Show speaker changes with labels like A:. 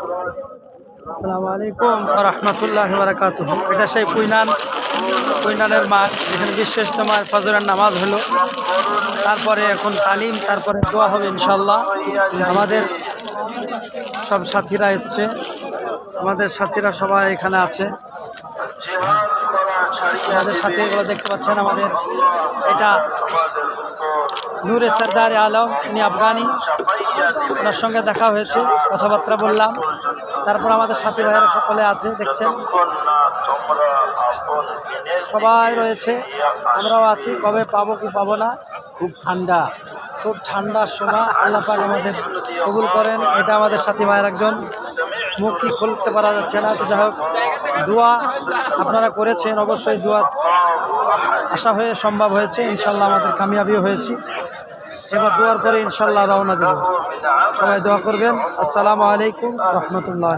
A: আসসালামু আলাইকুম ওয়া রাহমাতুল্লাহি ওয়া বারাকাতুহু। এটা সেই কুইনানের মাঠ, যেখানে বিশ্ব ইজতেমার ফজরের নামাজ হলো, তারপরে এখন তালিম, তারপরে দোয়া হবে ইনশাল্লাহ। আমাদের সব সাথীরা এসছে, আমাদের সাথীরা সবাই এখানে আছে। আমাদের সাথে এগুলো দেখতে পাচ্ছেন, আমাদের এটা নূরে সরদার আলম, উনি আফগানি, ওনার সঙ্গে দেখা হয়েছে, কথাবার্তা বললাম। তারপর আমাদের সাথী ভাইয়েরা সকলে আছে, দেখছেন সবাই রয়েছে, আমরাও আছি। কবে পাবো কি পাবো না, খুব ঠান্ডার সময় আল্লাহ পাক আমাদের কবুল করেন। এটা আমাদের সাথী ভাইয়ের একজন, মুখ কি খুলতে পারা যাচ্ছে না, তো যাই হোক দোয়া আপনারা করেছেন, অবশ্যই দোয়া আশা হয়ে সম্ভব হয়েছে, ইনশাল্লাহ আমাদের কামিয়াবিও হয়েছি। এবার দোয়ার পরে ইনশাল্লাহ রওনা দেব, সবাই দোয়া করবেন। আসসালামু আলাইকুম রহমতুল্লাহ।